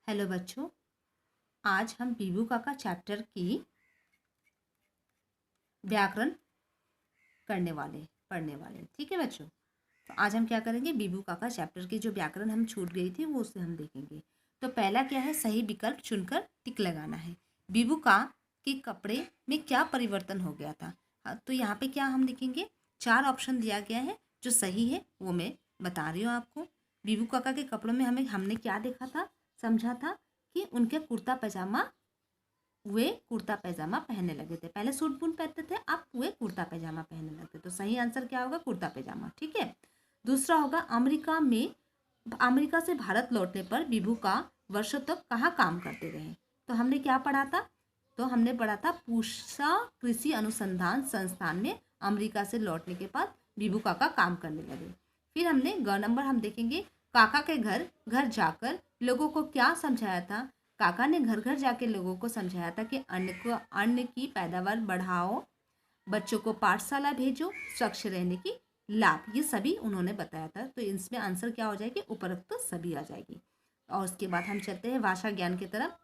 Hello बच्चों, आज हम बीबू काका चैप्टर की व्याकरण पढ़ने वाले ठीक है बच्चों। तो आज हम क्या करेंगे, बीबू काका चैप्टर की जो व्याकरण हम छूट गई थी वो उसे हम देखेंगे। तो पहला क्या है, सही विकल्प चुनकर टिक लगाना है। बीबू का के कपड़े में क्या परिवर्तन हो गया था। तो यहाँ पे क्या हम लिखेंगे, 4 ऑप्शन दिया गया है, जो सही है वो मैं बता रही हूँ आपको। बीबू काका के कपड़ों में हमने क्या देखा था, समझा था कि उनके वे कुर्ता पैजामा पहनने लगे थे। पहले सूट बूट पहनते थे, अब वे कुर्ता पैजामा पहनने लगे। तो सही आंसर क्या होगा, कुर्ता पैजामा। ठीक है। दूसरा होगा, अमेरिका से भारत लौटने पर विभू का वर्षों तक कहाँ काम करते रहे। तो हमने क्या पढ़ा था, तो हमने पढ़ा था पूसा कृषि अनुसंधान संस्थान में अमेरिका से लौटने के बाद विभू काका काम करने लगे। फिर हमने ग नंबर हम देखेंगे, काका के घर घर जाकर लोगों को क्या समझाया था। काका ने घर घर जाके लोगों को समझाया था कि अन्न की पैदावार बढ़ाओ, बच्चों को पाठशाला भेजो, स्वच्छ रहने की लाभ, ये सभी उन्होंने बताया था। तो इसमें आंसर क्या हो जाएगी, उपरोक्त सभी आ जाएगी। और उसके बाद हम चलते हैं भाषा ज्ञान की तरफ।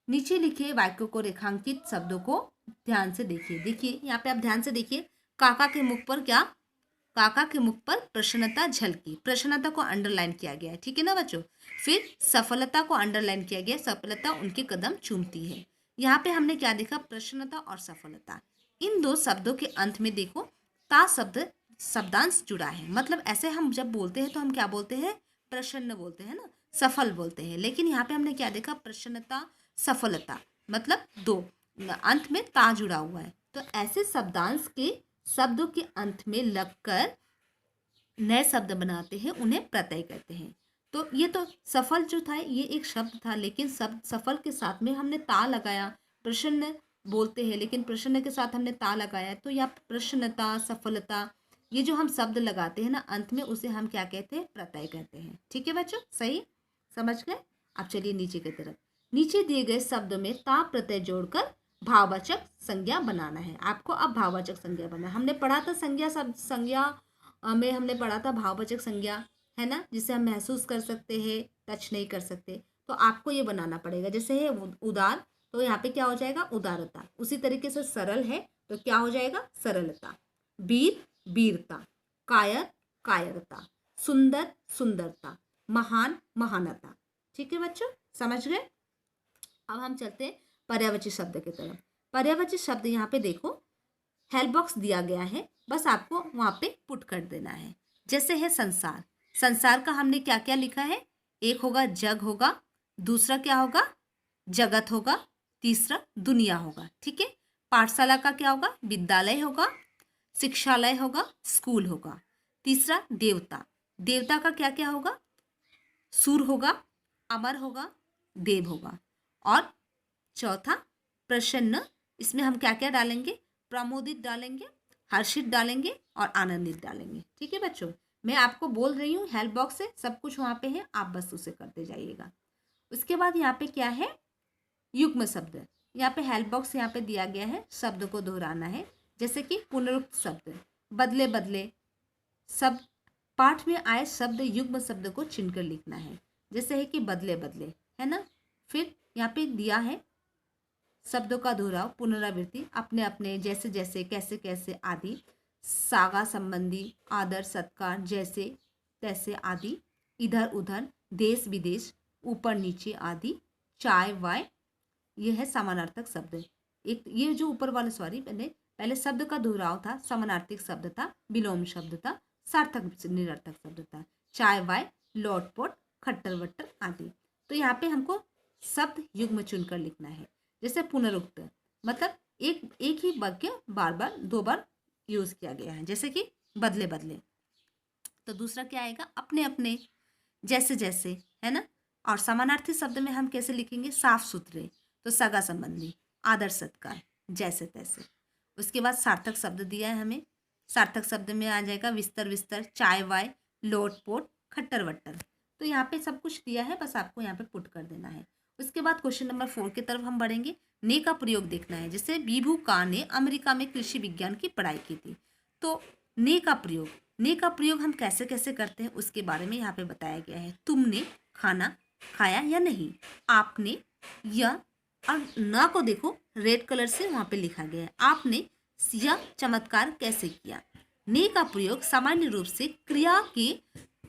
नीचे लिखे वाक्यों को रेखांकित शब्दों को ध्यान से देखिए यहाँ पे आप ध्यान से देखिए। काका के मुख पर क्या, काका के मुख पर प्रसन्नता झलकी, प्रसन्नता को अंडरलाइन किया गया है, ठीक है ना बच्चों। फिर सफलता को अंडरलाइन किया गया, सफलता उनके कदम चूमती है। यहाँ पे हमने क्या देखा, प्रसन्नता और सफलता, इन दो शब्दों के अंत में देखो ता शब्दांश जुड़ा है। मतलब ऐसे हम जब बोलते हैं तो हम क्या बोलते हैं, प्रसन्न बोलते हैं ना, सफल बोलते हैं। लेकिन यहाँ पे हमने क्या देखा, प्रसन्नता सफलता, मतलब दो अंत में ता जुड़ा हुआ है। तो ऐसे शब्दांश के शब्दों के अंत में लगकर नए शब्द बनाते हैं, उन्हें प्रत्यय कहते हैं। तो ये तो सफल जो था ये एक शब्द था, लेकिन शब्द सफल के साथ में हमने ता लगाया। प्रसन्न बोलते हैं लेकिन प्रसन्न के साथ हमने ता लगाया, तो यह प्रसन्नता सफलता, ये जो हम शब्द लगाते हैं ना अंत में, उसे हम क्या कहते हैं, प्रत्यय कहते हैं। ठीक है बच्चों, सही समझ गए। अब चलिए नीचे की तरफ। नीचे दिए गए शब्द में ता प्रत्यय जोड़कर भाववाचक संज्ञा बनाना है आपको। अब भाववाचक संज्ञा बनाना, हमने पढ़ा था संज्ञा में हमने पढ़ा था भाववाचक संज्ञा, है ना, जिसे हम महसूस कर सकते हैं, टच नहीं कर सकते। तो आपको ये बनाना पड़ेगा। जैसे है उदार, तो यहाँ पे क्या हो जाएगा, उदारता। उसी तरीके से सरल है तो क्या हो जाएगा, सरलता। वीर वीरता, कायर कायरता, सुंदर सुंदरता, महान महानता। ठीक है बच्चों, समझ गए। अब हम चलते हैं पर्यायवाची शब्द की तरफ। पर्यायवाची शब्द यहाँ पे देखो, हेल्प बॉक्स दिया गया है, बस आपको वहाँ पे पुट कर देना है। जैसे है संसार, संसार का हमने क्या क्या लिखा है, एक होगा जग होगा, दूसरा क्या होगा, जगत होगा, तीसरा दुनिया होगा। ठीक है। पाठशाला का क्या होगा, विद्यालय होगा, शिक्षालय होगा, स्कूल होगा। तीसरा देवता, देवता का क्या क्या होगा, सूर होगा, अमर होगा, देव होगा। और चौथा प्रसन्न, इसमें हम क्या क्या डालेंगे, प्रमोदित डालेंगे, हर्षित डालेंगे और आनंदित डालेंगे। ठीक है बच्चों, मैं आपको बोल रही हूँ, हेल्प बॉक्स से सब कुछ वहाँ पे है, आप बस उसे करते जाइएगा। उसके बाद यहाँ पे क्या है, युग्म शब्द। यहाँ पे हेल्प बॉक्स यहाँ पे दिया गया है, शब्द को दोहराना है। जैसे कि पुनरुक्त शब्द, बदले बदले, सब पाठ में आए शब्द युग्म शब्द को चुनकर लिखना है। जैसे है कि बदले बदले, है ना। फिर यहाँ पे दिया है शब्दों का दोहराव, पुनरावृत्ति, अपने अपने, जैसे जैसे, कैसे कैसे आदि, सागा संबंधी, आदर सत्कार, जैसे तैसे आदि, इधर उधर, देश विदेश, ऊपर नीचे आदि, चाय वाय, ये है समानार्थक शब्द। एक ये जो ऊपर वाले, सॉरी, पहले शब्द का दोहराव था, समानार्थिक शब्द था, विलोम शब्द था, सार्थक निरर्थक शब्द था, चाय वाय, लौटपोट, खट्टर वट्टर आदि। तो यहाँ पे हमको शब्द युग्म चुनकर लिखना है। जैसे पुनरुक्त, मतलब एक एक ही वाक्य बार बार 2 बार यूज किया गया है। जैसे कि बदले बदले, तो दूसरा क्या आएगा, अपने अपने, जैसे जैसे, है ना। और समानार्थी शब्द में हम कैसे लिखेंगे, साफ सुथरे, तो सगा संबंधी, आदर सत्कार, जैसे तैसे। उसके बाद सार्थक शब्द दिया है हमें, सार्थक शब्द में आ जाएगा विस्तर विस्तर, चाय वाय, लोट पोट, खट्टर वट्टर। तो यहाँ पे सब कुछ दिया है, बस आपको यहाँ पे पुट कर देना है। उसके बाद क्वेश्चन नंबर 4 की तरफ हम बढ़ेंगे। ने का प्रयोग देखना है। जैसे बीभू का ने अमेरिका में कृषि विज्ञान की पढ़ाई की थी, तो ने का प्रयोग हम कैसे कैसे करते हैं उसके बारे में यहाँ पे बताया गया है। तुमने खाना खाया या नहीं। आपने यह, और ना को देखो रेड कलर से वहां पे लिखा गया है, आपने यह चमत्कार कैसे किया। ने का प्रयोग सामान्य रूप से क्रिया के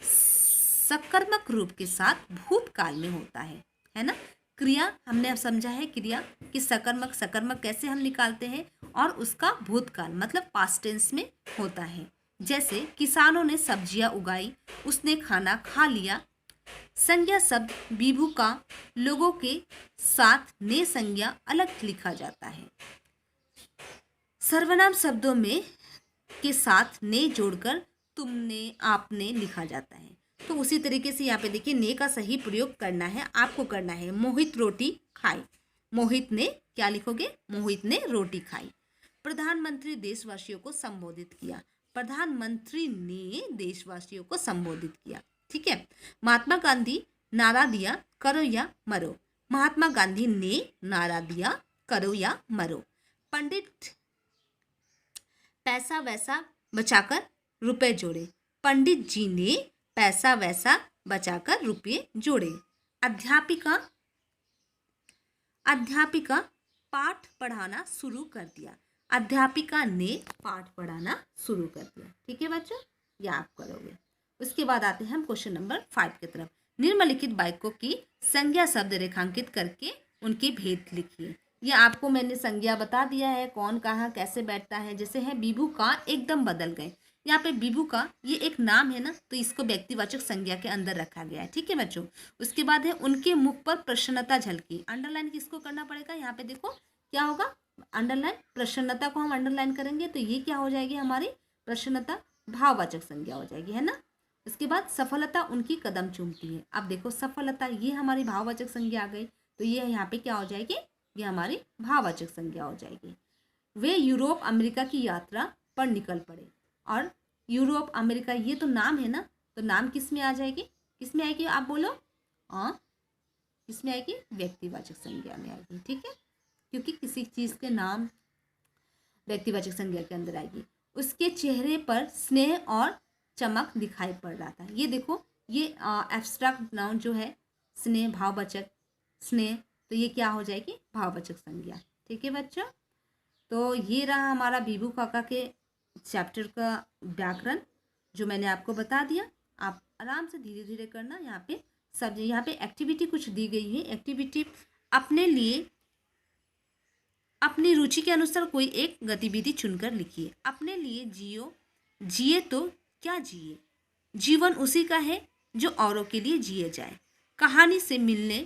सकर्मक रूप के साथ भूतकाल में होता है ना। क्रिया हमने अब समझा है, क्रिया कि सकर्मक, सकर्मक कैसे हम निकालते हैं, और उसका भूतकाल मतलब पास्ट टेंस में होता है। जैसे किसानों ने सब्जियां उगाई, उसने खाना खा लिया। संज्ञा शब्द विभू का लोगों के साथ ने संज्ञा अलग लिखा जाता है। सर्वनाम शब्दों में के साथ ने जोड़कर तुमने, आपने लिखा जाता है। तो उसी तरीके से यहाँ पे देखिए ने का सही प्रयोग करना है, आपको करना है। मोहित रोटी खाई, मोहित ने क्या लिखोगे, मोहित ने रोटी खाई। प्रधानमंत्री देशवासियों को संबोधित किया, प्रधानमंत्री ने देशवासियों को संबोधित किया। ठीक है। महात्मा गांधी नारा दिया, करो या मरो, महात्मा गांधी ने नारा दिया, करो या मरो। पंडित पैसा वैसा बचाकर रुपए जोड़े, पंडित जी ने पैसा वैसा बचाकर रुपये जोड़े। अध्यापिका अध्यापिका पाठ पढ़ाना शुरू कर दिया, अध्यापिका ने पाठ पढ़ाना शुरू कर दिया। ठीक है बच्चों, ये आप करोगे। उसके बाद आते हैं हम क्वेश्चन नंबर 5 की तरफ। निम्नलिखित वाक्यों की संज्ञा शब्द रेखांकित करके उनके भेद लिखिए। ये आपको मैंने संज्ञा बता दिया है, कौन कहाँ कैसे बैठता है। जैसे है विभू का एकदम बदल गए, यहाँ पे विभू का ये एक नाम है ना, तो इसको व्यक्तिवाचक संज्ञा के अंदर रखा गया है। ठीक है बच्चों। उसके बाद है उनके मुख पर प्रसन्नता झलकी, अंडरलाइन किसको करना पड़ेगा, यहाँ पे देखो क्या होगा, अंडरलाइन, प्रसन्नता को हम अंडरलाइन करेंगे तो ये क्या हो जाएगी हमारी प्रसन्नता, भाववाचक संज्ञा हो जाएगी, है ना। उसके बाद सफलता उनकी कदम चूमती है, अब देखो सफलता ये हमारी भाववाचक संज्ञा आ गई, तो ये यहाँ पे क्या हो जाएगी, ये हमारी भाववाचक संज्ञा हो जाएगी। वे यूरोप अमेरिका की यात्रा पर निकल पड़े, और यूरोप अमेरिका ये तो नाम है ना, तो नाम किस में आ जाएगी, किस में आएगी आप बोलो, किस में आएगी, व्यक्तिवाचक संज्ञा में आएगी। ठीक है, क्योंकि किसी चीज़ के नाम व्यक्तिवाचक संज्ञा के अंदर आएगी। उसके चेहरे पर स्नेह और चमक दिखाई पड़ रहा था, ये देखो ये एब्स्ट्रैक्ट नाउन जो है स्नेह, भाववाचक स्नेह, तो ये क्या हो जाएगी, भाववाचक संज्ञा। ठीक है बच्चों, तो ये रहा हमारा विभू काका के चैप्टर का व्याकरण जो मैंने आपको बता दिया। आप आराम से धीरे धीरे करना। यहाँ पे सब, यहाँ पे एक्टिविटी कुछ दी गई है, एक्टिविटी अपने लिए अपनी रुचि के अनुसार कोई एक गतिविधि चुनकर लिखिए। अपने लिए जियो, जिए तो क्या जिए, जीवन उसी का है जो औरों के लिए जिए जाए। कहानी से मिलने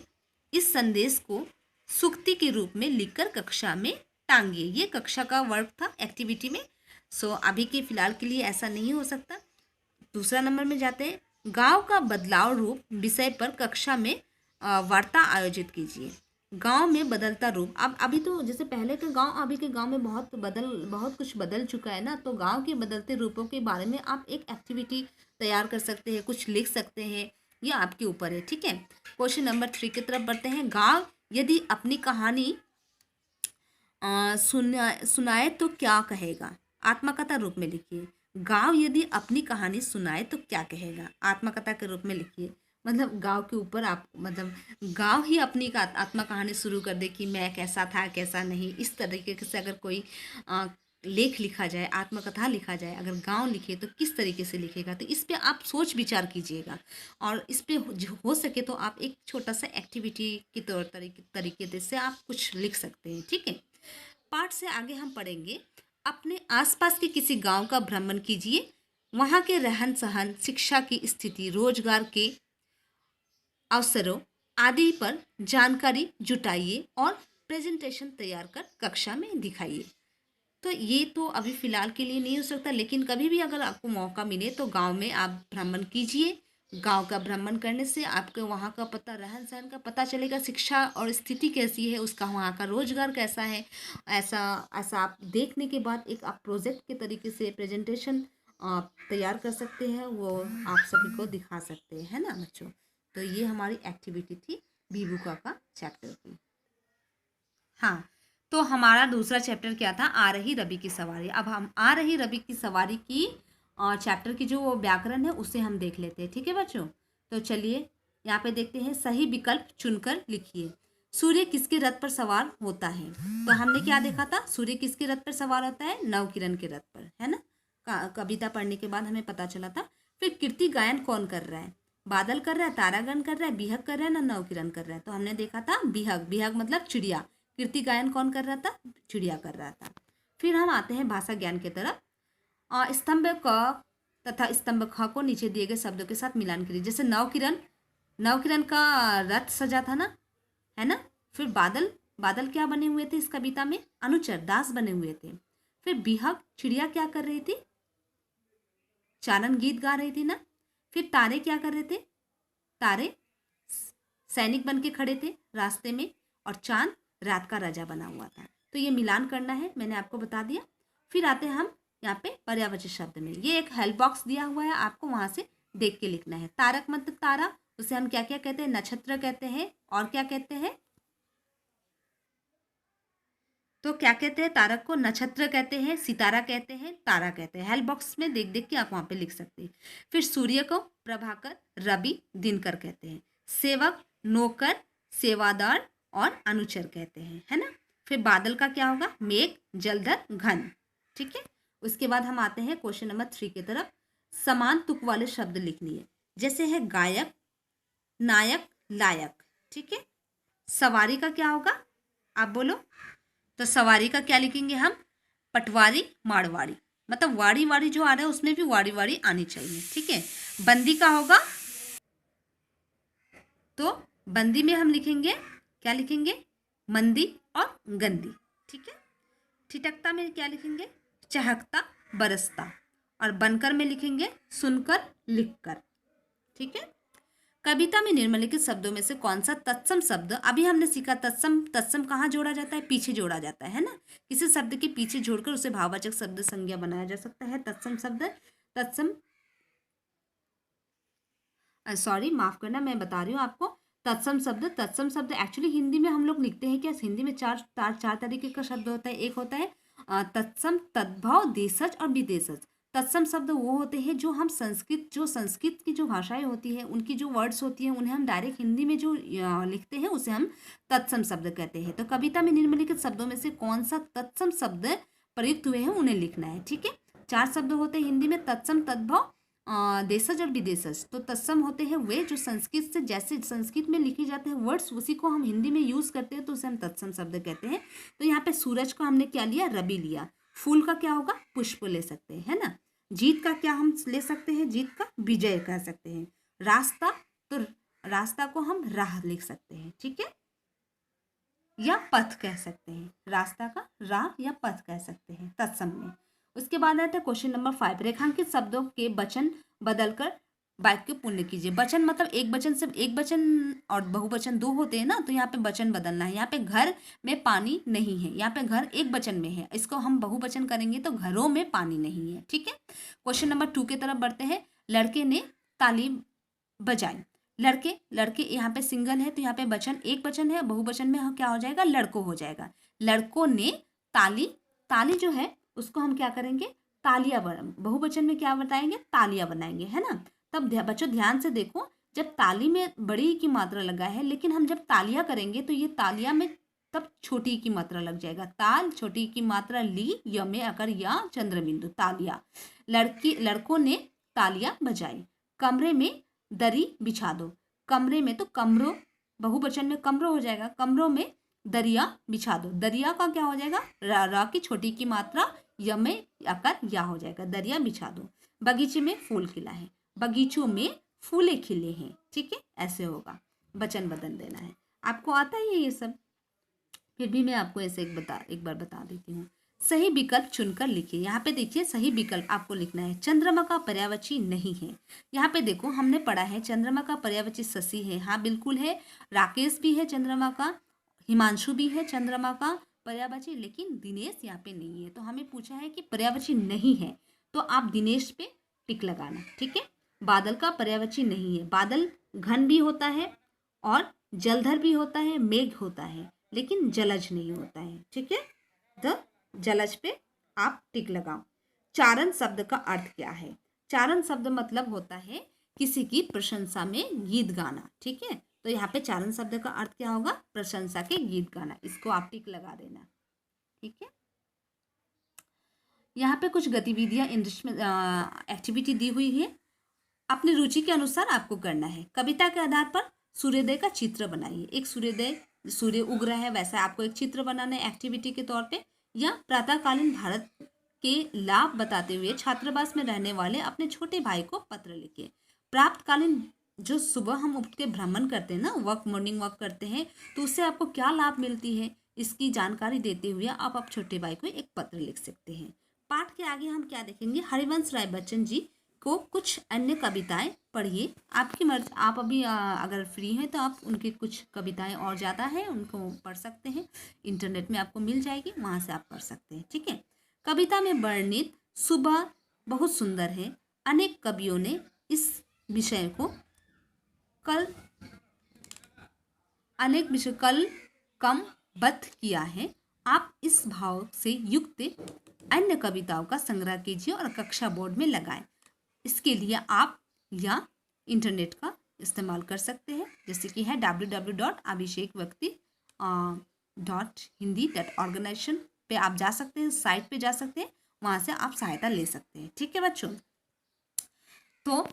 इस संदेश को सूक्ति के रूप में लिखकर कक्षा में टांगिए। ये कक्षा का वर्क था एक्टिविटी में। सो अभी के फिलहाल के लिए ऐसा नहीं हो सकता। दूसरा नंबर में जाते हैं, गांव का बदलाव रूप विषय पर कक्षा में वार्ता आयोजित कीजिए। गांव में बदलता रूप, अब अभी तो जैसे पहले के गांव अभी के गांव में बहुत कुछ बदल चुका है ना, तो गांव के बदलते रूपों के बारे में आप एक एक्टिविटी तैयार कर सकते हैं, कुछ लिख सकते हैं, ये आपके ऊपर है। ठीक है, क्वेश्चन नंबर 3 की तरफ बढ़ते हैं। गांव यदि अपनी कहानी सुनाए तो क्या कहेगा, आत्मकथा रूप में लिखिए। गांव यदि अपनी कहानी सुनाए तो क्या कहेगा, आत्मकथा के रूप में लिखिए। मतलब गांव के ऊपर आप, मतलब गांव ही अपनी आत्मा कहानी शुरू कर दे कि मैं कैसा था कैसा नहीं, इस तरीके से अगर कोई लेख लिखा जाए, आत्मकथा लिखा जाए, अगर गांव लिखे तो किस तरीके से लिखेगा, तो इस पे आप सोच विचार कीजिएगा। और इस पे हो सके तो आप एक छोटा सा एक्टिविटी के तरीके से आप कुछ लिख सकते हैं। ठीक है, पाठ से आगे हम पढ़ेंगे, अपने आसपास के किसी गांव का भ्रमण कीजिए, वहां के रहन सहन, शिक्षा की स्थिति, रोजगार के अवसरों आदि पर जानकारी जुटाइए और प्रेजेंटेशन तैयार कर कक्षा में दिखाइए। तो ये तो अभी फ़िलहाल के लिए नहीं हो सकता, लेकिन कभी भी अगर आपको मौका मिले तो गांव में आप भ्रमण कीजिए। गांव का भ्रमण करने से आपको वहाँ का पता, रहन सहन का पता चलेगा, शिक्षा और स्थिति कैसी है उसका, वहाँ का रोजगार कैसा है, ऐसा आप देखने के बाद एक आप प्रोजेक्ट के तरीके से प्रेजेंटेशन तैयार कर सकते हैं, वो आप सभी को दिखा सकते हैं, है ना बच्चों। तो ये हमारी एक्टिविटी थी विभू काका चैप्टर की। हाँ, तो हमारा दूसरा चैप्टर क्या था, आ रही रवि की सवारी। अब हम आ रही रवि की सवारी की चैप्टर की जो व्याकरण है उसे हम देख लेते हैं। ठीक है बच्चों, तो चलिए यहाँ पे देखते हैं, सही विकल्प चुनकर लिखिए। सूर्य किसके रथ पर सवार होता है? तो हमने क्या देखा था, सूर्य किसके रथ पर सवार होता है? नवकिरण के रथ पर, है ना। कविता पढ़ने के बाद हमें पता चला था। फिर कीर्ति गायन कौन कर रहा है? बादल कर रहा है, तारागण कर रहा है, बिहक कर रहा है, ना नवकिरण कर रहा है? तो हमने देखा था बिहक, बिहक मतलब चिड़िया। कीर्ति गायन कौन कर रहा था? चिड़िया कर रहा था। फिर हम आते हैं भाषा ज्ञान की तरफ। स्तंभ क तथा स्तंभ ख को नीचे दिए गए शब्दों के साथ मिलान करिए। जैसे नवकिरण, नवकिरण का रथ सजा था ना, है ना। फिर बादल, बादल क्या बने हुए थे इस कविता में? अनुचर, दास बने हुए थे। फिर बिहक, चिड़िया क्या कर रही थी? चारण गीत गा रही थी ना। फिर तारे क्या कर रहे थे? तारे सैनिक बन के खड़े थे रास्ते में, और चांद रात का राजा बना हुआ था। तो ये मिलान करना है, मैंने आपको बता दिया। फिर आते हैं हम यहाँ पे पर्यायवाची शब्द में। ये एक हेल्प बॉक्स दिया हुआ है, आपको वहां से देख के लिखना है। तारक मतलब तारा, उसे हम क्या क्या कहते हैं? नक्षत्र कहते हैं। और क्या कहते हैं? तो क्या कहते हैं? तारक को नक्षत्र कहते हैं, सितारा कहते हैं, तारा कहते हैं। हेल्प बॉक्स में देख देख के आप वहां पे लिख सकते हैं। फिर सूर्य को प्रभाकर, रवि, दिनकर कहते हैं। सेवक, नौकर, सेवादार और अनुचर कहते हैं, है ना। फिर बादल का क्या होगा? मेघ, जलधर, घन। ठीक है। उसके बाद हम आते हैं क्वेश्चन नंबर 3 की तरफ। समान तुक वाले शब्द लिखनी है। जैसे है गायक, नायक, लायक। ठीक है। सवारी का क्या होगा? आप बोलो। तो सवारी का क्या लिखेंगे हम? पटवारी, मारवाड़ी। मतलब वाड़ी वाड़ी जो आ रहा है उसमें भी वाड़ी वाड़ी आनी चाहिए। ठीक है। बंदी का होगा, तो बंदी में हम लिखेंगे, क्या लिखेंगे? मंदी और गंदी। ठीक है। ठिठकता में क्या लिखेंगे? चहकता, बरसता। और बनकर में लिखेंगे सुनकर, लिखकर। ठीक है। कविता में निम्नलिखित शब्दों में से कौन सा तत्सम शब्द, अभी हमने सीखा तत्सम, तत्सम कहाँ जोड़ा जाता है? पीछे जोड़ा जाता है ना। किसी शब्द के पीछे जोड़कर उसे भाववाचक शब्द संज्ञा बनाया जा सकता है। तत्सम शब्द, तत्सम, सॉरी माफ करना, मैं बता रही हूँ आपको। तत्सम शब्द, तत्सम शब्द एक्चुअली हिंदी में हम लोग लिखते हैं क्या? हिंदी में चार तरीके का शब्द होता है। एक होता है तत्सम, तद्भव, देशज और विदेशज। तत्सम शब्द वो होते हैं जो हम संस्कृत की जो भाषाएं होती है, उनकी जो वर्ड्स होती हैं, उन्हें हम डायरेक्ट हिंदी में जो लिखते हैं उसे हम तत्सम शब्द कहते हैं। तो कविता में निम्नलिखित शब्दों में से कौन सा तत्सम शब्द प्रयुक्त हुए हैं उन्हें लिखना है। ठीक है। 4 शब्द होते हैं हिंदी में, तत्सम, तद्भव, देशज और विदेशज। तो तत्सम होते हैं वे जो संस्कृत से, जैसे संस्कृत में लिखे जाते हैं वर्ड्स, उसी को हम हिंदी में यूज करते हैं, तो उसे हम तत्सम शब्द कहते हैं। तो यहाँ पे सूरज का हमने क्या लिया? रवि लिया। फूल का क्या होगा? पुष्प ले सकते हैं, है ना। जीत का क्या हम ले सकते हैं? जीत का विजय कह सकते हैं। रास्ता, तो रास्ता को हम राह लिख सकते हैं। ठीक है। या पथ कह सकते हैं, रास्ता का राह या पथ कह सकते हैं तत्सम में। उसके बाद आता है क्वेश्चन नंबर 5। रेखांकित शब्दों के वचन बदलकर वाक्य पूर्ण कीजिए। वचन मतलब एक वचन से, एक वचन और बहुवचन 2 होते हैं ना, तो यहाँ पे वचन बदलना है। यहाँ पे घर में पानी नहीं है, यहाँ पे घर एक वचन में है, इसको हम बहुवचन करेंगे तो घरों में पानी नहीं है। ठीक है। क्वेश्चन नंबर 2 की तरफ बढ़ते हैं। लड़के ने ताली बजाई। लड़के, लड़के यहाँ पे सिंगल है, तो यहाँ पे वचन एक वचन है, बहुवचन में क्या हो जाएगा? लड़कों हो जाएगा। लड़कों ने ताली, ताली जो है उसको हम क्या करेंगे? तालियां, बहुवचन में क्या बताएंगे? तालियां बनाएंगे, है ना। तब बच्चों ध्यान से देखो, जब ताली में बड़ी की मात्रा लगा है, लेकिन हम जब तालियां करेंगे तो ये तालियां में तब छोटी की मात्रा लग जाएगा। ताल, छोटी की मात्रा ली, य में अकर या चंद्रबिंदु, तालियां। लड़कों ने तालियां बजाई। कमरे में दरी बिछा दो। कमरे में तो कमरों, बहुवचन में कमरों हो जाएगा। कमरों में दरिया बिछा दो। दरिया का क्या हो जाएगा? रा की छोटी की मात्रा य में आकर या हो जाएगा, दरिया बिछा दो। बगीचे में फूल खिला है। बगीचों में फूले खिले हैं। ठीक है। ऐसे होगा, वचन बदल देना है। आपको आता है ये सब? फिर भी मैं आपको ऐसे एक बार बता देती हूँ। सही विकल्प चुनकर लिखिए। यहाँ पे देखिए, सही विकल्प आपको लिखना है। चंद्रमा का पर्यायवाची नहीं है। यहाँ पे देखो, हमने पढ़ा है चंद्रमा का पर्यायवाची शशि है। हाँ बिल्कुल है। राकेश भी है चंद्रमा का, हिमांशु भी है चंद्रमा का पर्यायवाची, लेकिन दिनेश यहाँ पे नहीं है। तो हमें पूछा है कि पर्यायवाची नहीं है, तो आप दिनेश पे टिक लगाना। ठीक है। बादल का पर्यायवाची नहीं है। बादल घन भी होता है और जलधर भी होता है, मेघ होता है, लेकिन जलज नहीं होता है। ठीक है। द जलज पे आप टिक लगाओ। चारण शब्द का अर्थ क्या है? चारण शब्द मतलब होता है किसी की प्रशंसा में गीत गाना। ठीक है, तो यहाँ पे चारण शब्द का अर्थ क्या होगा? प्रशंसा के गीत गाना। इसको आप टिक लगा देना। ठीक है, यहाँ पे कुछ गतिविधियाँ इंग्लिश एक्टिविटी दी हुई है, अपनी रुचि के अनुसार आपको करना है। कविता के आधार पर सूर्योदय का चित्र बनाइए। एक सूर्योदय, सूर्य उग रहा है, वैसा आपको एक चित्र बनाना है एक्टिविटी के तौर पे। या प्रातःकालीन भारत के लाभ बताते हुए छात्रावास में रहने वाले अपने छोटे भाई को पत्र लिखिए। प्रातःकालीन जो सुबह हम उठ के भ्रमण करते हैं ना, मॉर्निंग वॉक करते हैं, तो उससे आपको क्या लाभ मिलती है, इसकी जानकारी देते हुए आप छोटे भाई को एक पत्र लिख सकते हैं। पाठ के आगे हम क्या देखेंगे? हरिवंश राय बच्चन जी को कुछ अन्य कविताएं पढ़िए। आपकी मर्जी, आप अभी अगर फ्री हैं तो आप उनकी कुछ कविताएं और ज़्यादा हैं उनको पढ़ सकते हैं। इंटरनेट में आपको मिल जाएगी, वहाँ से आप पढ़ सकते हैं। ठीक है, कविता में वर्णित सुबह बहुत सुंदर है। अनेक कवियों ने इस विषय को कमबद्ध किया है। आप इस भाव से युक्त अन्य कविताओं का संग्रह कीजिए और कक्षा बोर्ड में लगाएं। इसके लिए आप या इंटरनेट का इस्तेमाल कर सकते हैं, जैसे कि है www.abhishekvyakti.hindi.organization पे आप जा सकते हैं, साइट पे जा सकते हैं, वहाँ से आप सहायता ले सकते हैं। ठीक है बच्चों, तो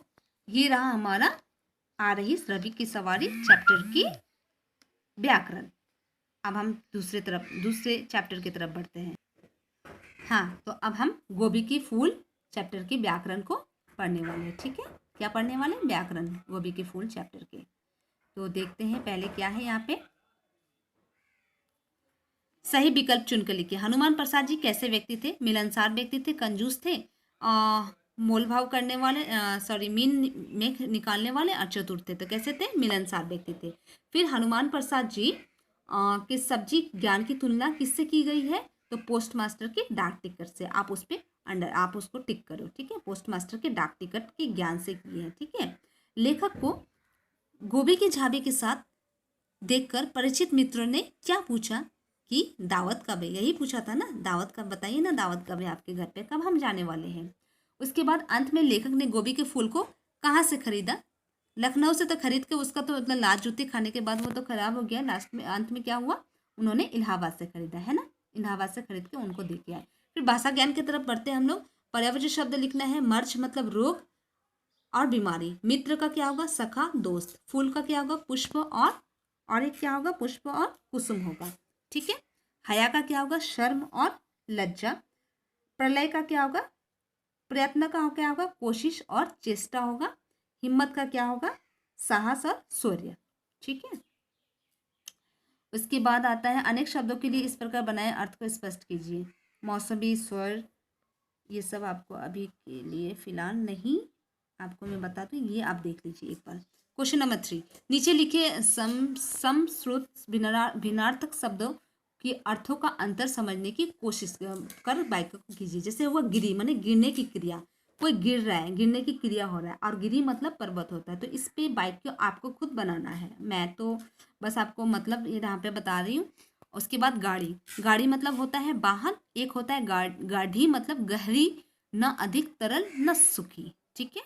ये रहा हमारा आ रही रवि की सवारी चैप्टर की व्याकरण। अब हम दूसरे चैप्टर की तरफ बढ़ते हैं। हाँ, तो अब हम गोभी की फूल चैप्टर की व्याकरण को पढ़ने वाले हैं। ठीक है, क्या पढ़ने वाले हैं? व्याकरण, गोभी के फूल चैप्टर के। तो देखते हैं पहले क्या है यहाँ पे। सही विकल्प चुनकर लिखिए। हनुमान प्रसाद जी कैसे व्यक्ति थे? मिलनसार व्यक्ति थे, कंजूस थे, मोल भाव करने वाले, मीन में निकालने वाले और चतुर थे। तो कैसे थे? मिलनसार व्यक्ति थे। फिर हनुमान प्रसाद जी के सब्जी ज्ञान की तुलना किससे की गई है? तो पोस्ट मास्टर के डाक टिकट से। आप उस पर आप उसको टिक करो। ठीक है, पोस्ट मास्टर के डाक टिकट के ज्ञान से किए हैं। ठीक है, लेखक को गोभी की झाबी के साथ देखकर परिचित मित्रों ने क्या पूछा कि दावत कब है? यही पूछा था ना, दावत कब, बताइए ना, दावत कब है आपके घर पे, कब हम जाने वाले हैं। उसके बाद अंत में लेखक ने गोभी के फूल को कहाँ से खरीदा? लखनऊ से तो खरीद के, उसका तो मतलब लात जूती खाने के बाद वो तो खराब हो गया। लास्ट में अंत में क्या हुआ? उन्होंने इलाहाबाद से खरीदा है ना, इलाहाबाद से खरीद के उनको दे के आए। फिर भाषा ज्ञान की तरफ बढ़ते हैं हम लोग। पर्यायवाची शब्द लिखना है। मर्च मतलब रोग और बीमारी। मित्र का क्या होगा? सखा, दोस्त। फूल का क्या होगा? पुष्प, और एक क्या होगा? पुष्प और कुसुम होगा। ठीक है, हया का क्या होगा? शर्म और लज्जा। प्रलय का क्या होगा? प्रयत्न का क्या होगा? कोशिश और चेष्टा होगा। हिम्मत का क्या होगा? साहस और शौर्य। ठीक है, उसके बाद आता है अनेक शब्दों के लिए इस प्रकार बनाए अर्थ को स्पष्ट कीजिए। मौसमी, स्वर, ये सब आपको अभी के लिए फिलहाल नहीं, आपको मैं बता दूं, ये आप देख लीजिए एक बार। क्वेश्चन नंबर 3, नीचे लिखे समश्रुत भिन्नार्थक शब्दों की अर्थों का अंतर समझने की कोशिश कर वाक्य को कीजिए। जैसे हुआ गिरी, माने गिरने की क्रिया, कोई गिर रहा है, गिरने की क्रिया हो रहा है, और गिरी मतलब पर्वत होता है। तो इस पे वाक्य आपको खुद बनाना है, मैं तो बस आपको मतलब यहाँ पे बता रही हूँ। उसके बाद गाड़ी, गाड़ी मतलब होता है वाहन। एक होता है गाढ़ी मतलब गहरी, न अधिक तरल न सूखी। ठीक है,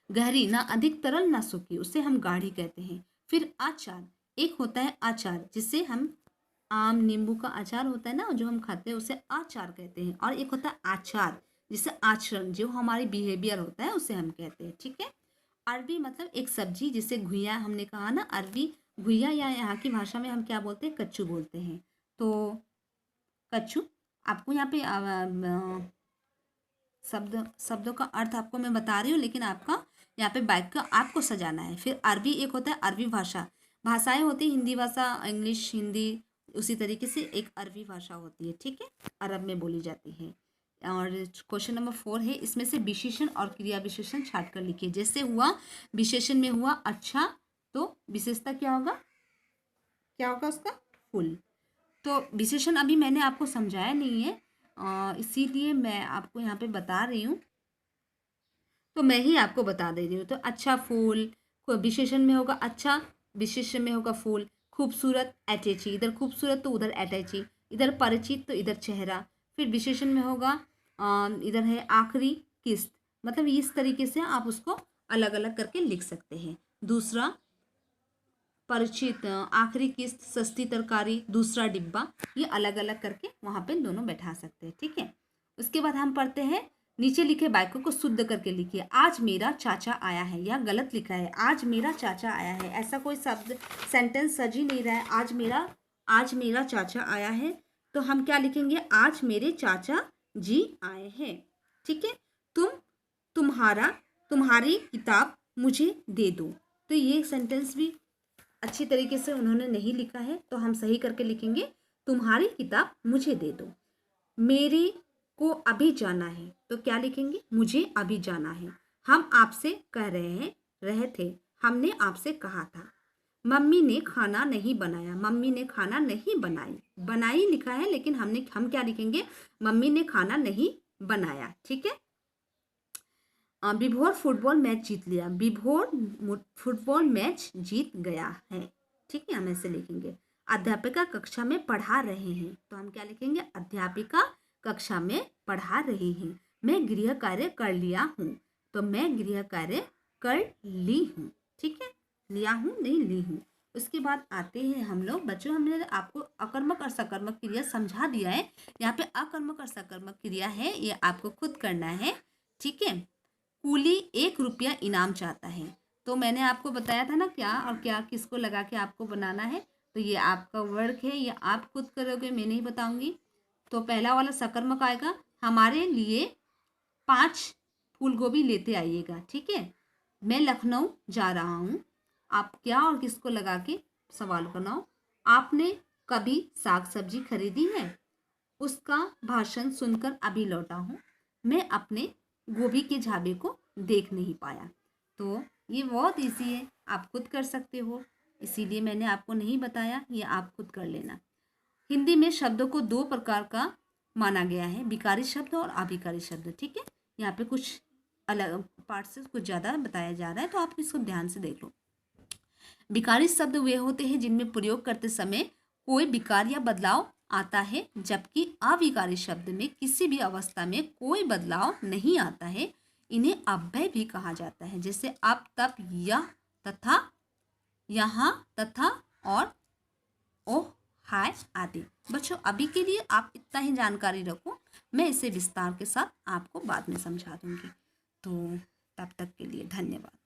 गहरी, ना अधिक तरल ना सूखी, उसे हम गाढ़ी कहते हैं। फिर आचार, एक होता है आचार जिसे हम आम नींबू का अचार होता है ना जो हम खाते हैं, उसे आचार कहते हैं। और एक होता है आचार जिसे आचरण, जो हमारी बिहेवियर होता है, उसे हम कहते हैं। ठीक है, अरबी मतलब एक सब्जी जिसे घुइया, हमने कहा ना अरबी घुइया, या यहाँ की भाषा में हम क्या बोलते हैं? कच्चू बोलते हैं। तो कच्चू, आपको यहाँ पे शब्दों का अर्थ आपको मैं बता रही हूँ, लेकिन आपका यहाँ पे वाक्य आपको सजाना है। फिर अरबी, एक होता है अरबी भाषा, भाषाएं होती है हिंदी भाषा, इंग्लिश, हिंदी, उसी तरीके से एक अरबी भाषा होती है। ठीक है, अरब में बोली जाती है। और क्वेश्चन नंबर 4 है, इसमें से विशेषण और क्रिया विशेषण छाट कर लिखिए। जैसे हुआ विशेषण में हुआ अच्छा, तो विशेषता क्या होगा? क्या होगा उसका? फूल। तो विशेषण अभी मैंने आपको समझाया नहीं है, इसीलिए मैं आपको यहाँ पे बता रही हूँ, तो मैं ही आपको बता दे रही हूँ। तो अच्छा फूल, विशेषण में होगा अच्छा, विशेषण में होगा फूल। खूबसूरत, अटैची, इधर खूबसूरत तो उधर अटैची, इधर परिचित तो इधर चेहरा। फिर विशेषण में होगा इधर है आखिरी, किस्त, मतलब इस तरीके से आप उसको अलग अलग करके लिख सकते हैं। दूसरा, परिचित, आखिरी किस्त, सस्ती तरकारी, दूसरा डिब्बा, ये अलग अलग करके वहाँ पे दोनों बैठा सकते हैं। ठीक है, उसके बाद हम पढ़ते हैं, नीचे लिखे वाक्यों को शुद्ध करके लिखिए। आज मेरा चाचा आया है, यह गलत लिखा है, आज मेरा चाचा आया है, ऐसा कोई शब्द सेंटेंस सज ही नहीं रहा है। आज मेरा चाचा आया है, तो हम क्या लिखेंगे, आज मेरे चाचा जी आए हैं। ठीक है, तुम्हारी किताब मुझे दे दो, तो ये सेंटेंस भी अच्छी तरीके से उन्होंने नहीं लिखा है, तो हम सही करके लिखेंगे, तुम्हारी किताब मुझे दे दो। मेरे को अभी जाना है, तो क्या लिखेंगे, मुझे अभी जाना है। हम आपसे कह रहे थे, हमने आपसे कहा था। मम्मी ने खाना नहीं बनाया, मम्मी ने खाना नहीं बनाई लिखा है, लेकिन हम क्या लिखेंगे, मम्मी ने खाना नहीं बनाया। ठीक है, विभोर फुटबॉल मैच जीत लिया, विभोर फुटबॉल मैच जीत गया है। ठीक है, हम ऐसे लिखेंगे। अध्यापिका कक्षा में पढ़ा रहे हैं, तो हम क्या लिखेंगे, अध्यापिका कक्षा में पढ़ा रही हैं। मैं गृह कार्य कर लिया हूँ, तो मैं गृह कार्य कर ली हूँ। ठीक है, लिया हूँ नहीं ली हूँ। उसके बाद आते हैं हम लोग, बच्चों हमने आपको अकर्मक और सकर्मक क्रिया समझा दिया है। यहाँ पे अकर्मक और सकर्मक क्रिया है, ये आपको खुद करना है। ठीक है, कूली 1 रुपया इनाम चाहता है, तो मैंने आपको बताया था ना क्या और क्या किसको लगा के आपको बनाना है, तो ये आपका वर्क है, ये आप खुद करोगे, मैं नहीं बताऊंगी। तो पहला वाला सकर्मक आएगा, हमारे लिए 5 फूल गोभी लेते आइएगा। ठीक है, मैं लखनऊ जा रहा हूँ, आप क्या और किसको लगा के सवाल बनाओ। आपने कभी साग सब्जी खरीदी है, उसका भाषण सुनकर अभी लौटा हूँ, मैं अपने गोभी के झाबे को देख नहीं पाया। तो ये बहुत इजी है, आप खुद कर सकते हो, इसीलिए मैंने आपको नहीं बताया, ये आप खुद कर लेना। हिंदी में शब्दों को 2 प्रकार का माना गया है, विकारी शब्द और अविकारी शब्द। ठीक है, यहाँ पे कुछ अलग पार्ट से कुछ ज़्यादा बताया जा रहा है, तो आप इसको ध्यान से देख लो। विकारी शब्द वे होते हैं जिनमें प्रयोग करते समय कोई विकार या बदलाव आता है, जबकि अविकारी शब्द में किसी भी अवस्था में कोई बदलाव नहीं आता है। इन्हें अव्यय भी कहा जाता है, जैसे अब, तब, यह, तथा, यहाँ, तथा और ओह, हाय आदि। बच्चों अभी के लिए आप इतना ही जानकारी रखो, मैं इसे विस्तार के साथ आपको बाद में समझा दूंगी। तो तब तक के लिए धन्यवाद।